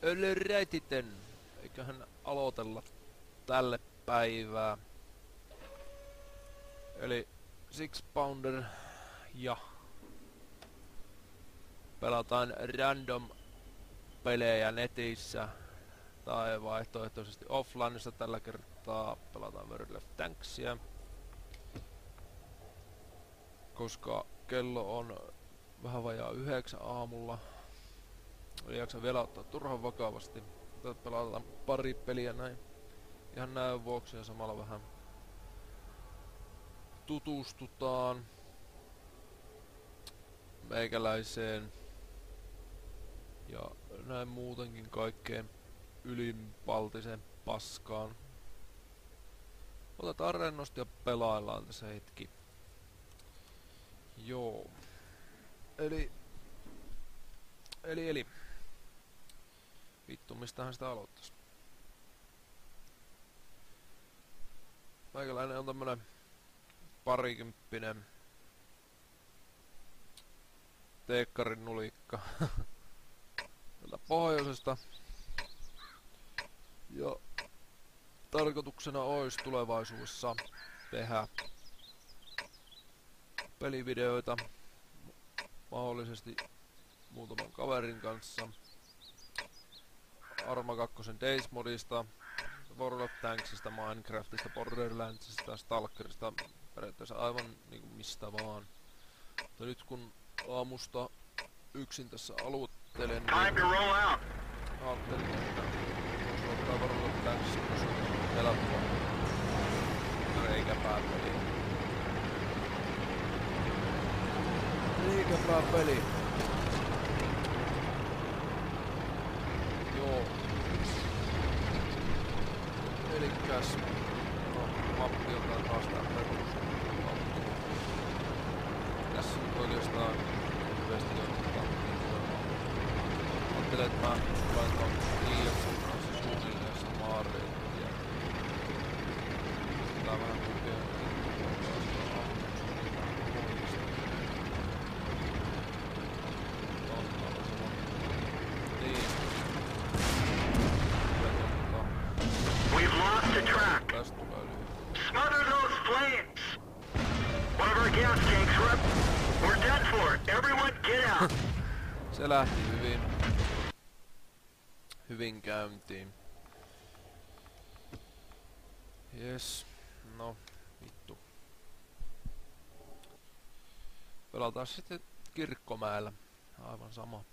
Alrighten. Eiköhän aloitella tälle päivää. Eli Six Pounder ja pelataan random pelejä netissä tai vaihtoehtoisesti offlineissa. Tällä kertaa pelataan World of Tanksia, koska kello on vähän vajaa 9 aamulla. Ei jaksa vielä ottaa turhan vakavasti. Pelataan pari peliä näin ihan näön vuoksi ja samalla vähän tutustutaan meikäläiseen ja näin muutenkin kaikkeen ylinpaltiseen paskaan. Otetaan rennosti ja pelaillaan tässä hetki. Joo. Eli vittu, mistähän sitä aloittais? Meikäläinen on tämmönen parikymppinen teekkarin nulikka täältä pohjoisesta. Ja tarkoituksena ois tulevaisuudessa tehdä pelivideoita mahdollisesti muutaman kaverin kanssa Arma 2 Days modista, World of Tanksista, Minecraftista, Borderlandsista, Stalkerista, periaatteessa aivan niinku mistä vaan. Mutta nyt kun aamusta yksin tässä aloittelen, niin ajattelin, että voisi ottaa World of Tanksia, kun se on helppoa reikäpääpeli. Reikäpääpeli. Joo. Elikkäs mappi on taas tää perusmappi. Tässä nyt oikeastaan lyhyesti ottaa. Ajattelin, että mä laitan Iiaksen kanssa suunnilleen samaa reittiä. Tää on vähän tukea. Smother those flames! One of our gas tanks, Rep. We're done for. Everyone get out! Se lähti hyvin käyntiin. Jes, no vittu. Pelataan sitten Kirkkomäellä. Aivan sama.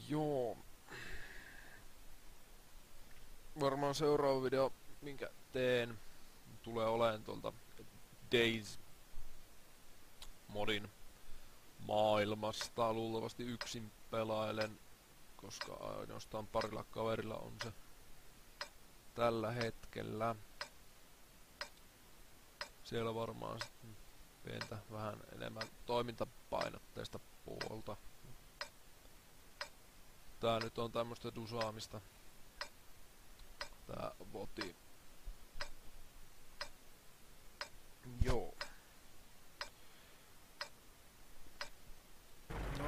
Joo. Varmaan seuraava video, minkä teen, tulee olemaan tuolta Days modin maailmasta. Luultavasti yksin pelailen, koska ainoastaan parilla kaverilla on se tällä hetkellä. Siellä varmaan sitten pientä vähän enemmän toimintapainotteista puolta. Tää nyt on tämmöstä dusaamista. Tää voti. Joo.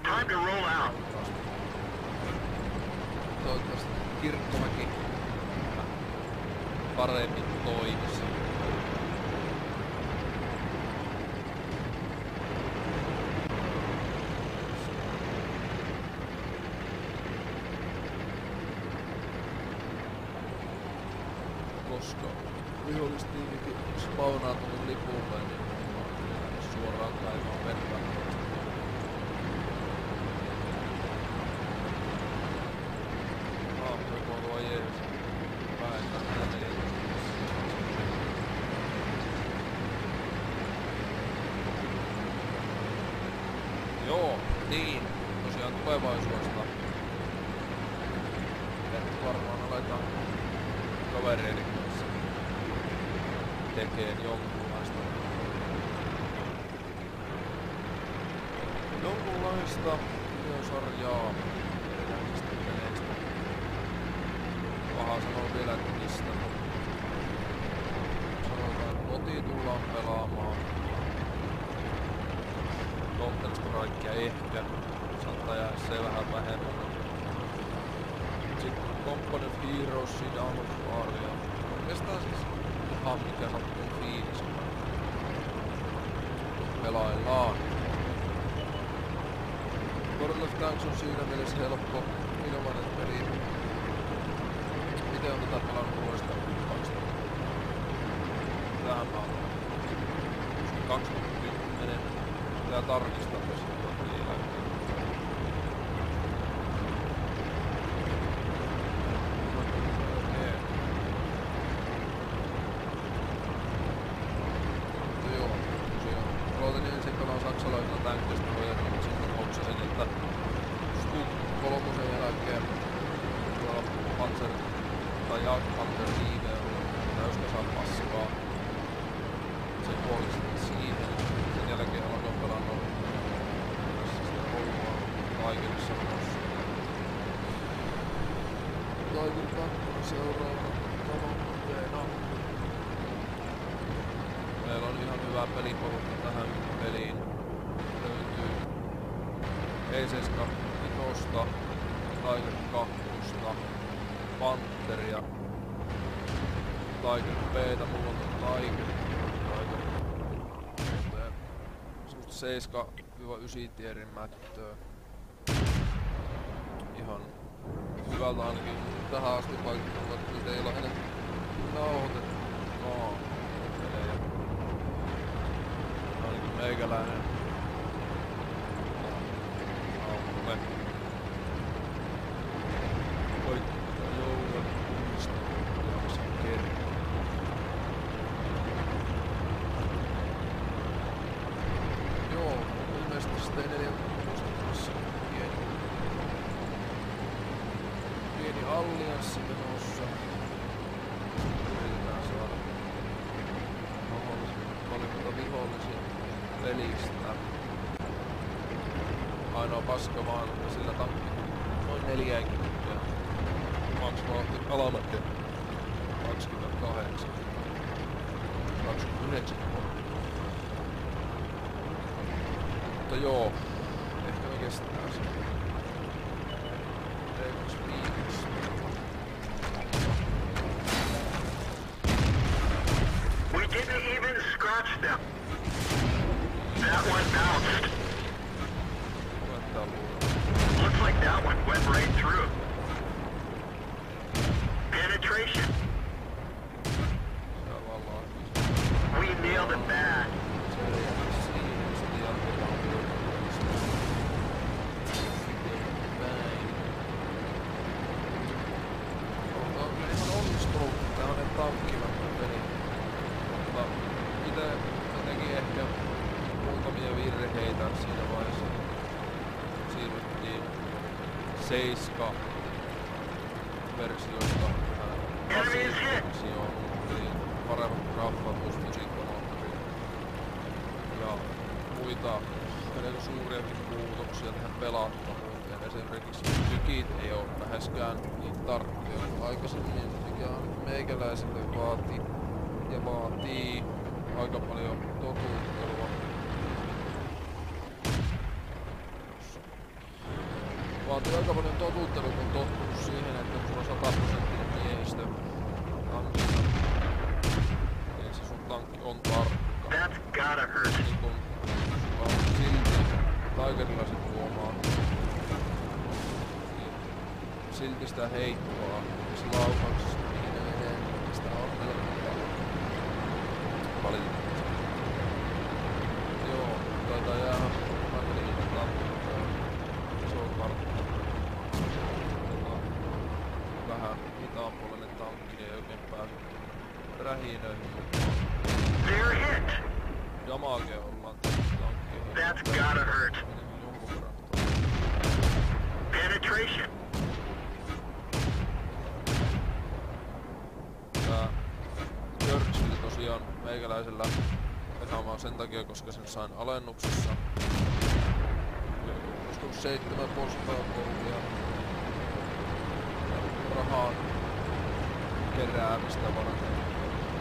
Time to roll out. Toivottavasti Kirkkomäki paremmin toimisi. Koska vihollistiimikin spawnaa tuonne lipulle, niin suoraan kaivaan verran. Aamuiko tuo jees. Vähentää tänne. Joo, niin. Tosiaan tulevaisuudesta. Ja varmaan aletaan kavereiden kanssa tekeen jonkunlaista videosarjaa erinäisistä peleistä. Paha sanoo vielä, että mistä. Sanotaan, että Loti tullaan pelaamaan. No, tällaista kaikkia ehkä. Saattaa jäädä se vähän vähemmän. Sitten Company of Heroes, Dawn of War ja oikeastaan siis ihan mikä sattuu fiilis. Pelaillaan. World of Tanks on siinä mielessä helppo ilmainen peli. Itse on tätä pelannut vuodesta 2000. Tähän mä oon 2010. Pitää tarkistaa tässä vielä. Saksalaisella tankista ja sitten hoksasin, että Stuck 3 jälkeen tuolla Panzer tai Jagdpanzer Live on täyskasaan paskaa. Sen puolestaan siihen. Sen jälkeen alkoin pelannut tässä sitä Holmaa Tigerissa menossa. Tiger 2 seuraavana tavoitteena. Meillä on ihan hyvä peliporukka tähän peliin. Löytyy E7 Vitosta, Tiger 2, Pantheria, Tiger B:tä, mulla on Tiger, semmoista 7-9 tierin mättöä. Ihan hyvältä ainakin tähän asti vaikuttaa, että nyt ei ole enää nauhoitettukaan pelejä. Ainakin meikäläinen aamulle koittaa joulun uudista jaksan kerran. Joo, ilmeisesti sitten 14 pieni allianssi menossa. Yritetään saada mahdollisimman vihollisia pelistä. Ainoa paska vaan sillä tankki noin 40. Max vauhti alamäkeen 28. 29. Mutta joo, ehkä me kestää sen. We didn't even scratch them. That one bounced. Looks like that one went right through. Penetration. We nailed it bad. Seiska versiosta tähän versioon, eli paremmat graffatus, musiikkamoottori ja muita suuriakin muutoksia tähän pelattavuuteen. Esimerkiksi tykit ei ole läheskään niin tarkkoja kuin aikaisemmin, mikä on meikäläiselle vaatii aika paljon totuttelua. Vaatii aika paljon totuttelua, kun tottunut siihen, että sulla on 100% miehistö tankissa. Niin se sun tankki on tarkka. That's gotta hurt. Niin kun sulla on silti Tigerilla sit huomaa. Niin silti sitä heikkoa. Missä laukauksessa niin menee, sitä on helppoa. Valitettavasti. Joo, taitaa jäädä Magdalena tappaa. Vähän hitaanpuolinen tankki, ei oikein pääse rähinöihin. They're hit. Damage ollaan tankkiin. That's gotta hurt. Penetration. Tää Churchill tosiaan meikäläisellä pelaamaan sen takia, koska sen sain alennuksessa. 7 postaakouluja rahaa keräämistä varten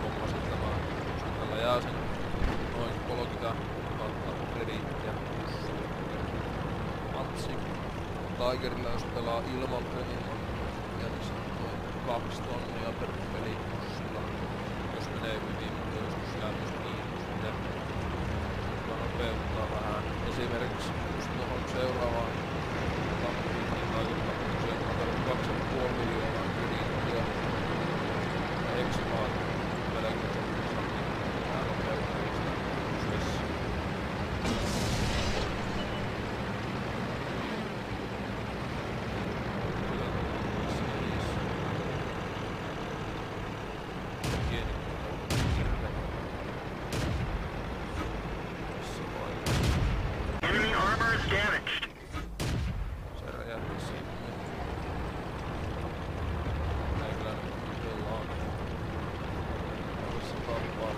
hommasin tämän. Tällä jää sen noin 30 000 krediittiä. Tigerilla jos pelaa ilman pelimatkoja, niin se on 2 tonnia per pelipussilla. Jos menee hyvin, mutta joskus jää myös miinus, sitten nopeuttaa vähän. Esimerkiksi just tuohon seuraavaan tappiin, niin Tiger-tappiin on tarvittu 2,5 miljoonaa krediittiä. Ja Eximaan melkein vähän nopeuttamista prosessia. Enemy armor is damaged. Se räjähti sinne. Meillä ollaan. Tässä tappaa.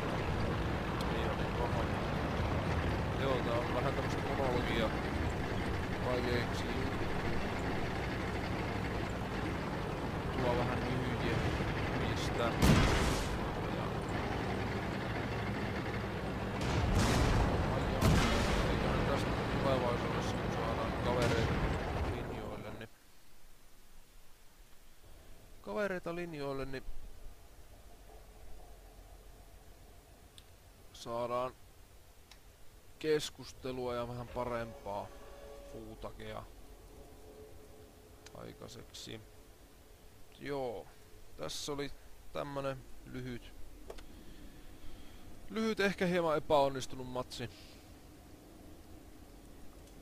Ei oo niin paha. Joo, tää on vähän tämmöstä monologia. Vaikeiksi. Tuo vähän myyjiä. Mistä? Tulevaisuudessa kun saadaan kavereita linjoille, niin saadaan keskustelua ja vähän parempaa fuutakea aikaiseksi. Joo, tässä oli tämmönen lyhyt ehkä hieman epäonnistunut matsi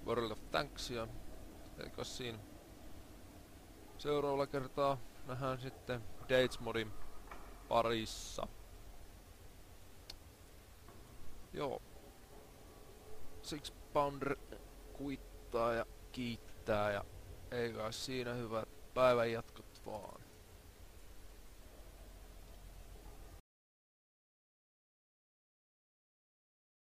World of Tanksia. Eikös siinä seuraavalla kertaa nähdään sitten Dates-modin parissa. Joo. Six Pounder kuittaa ja kiittää ja ei kai siinä hyvät päivänjatkot vaan.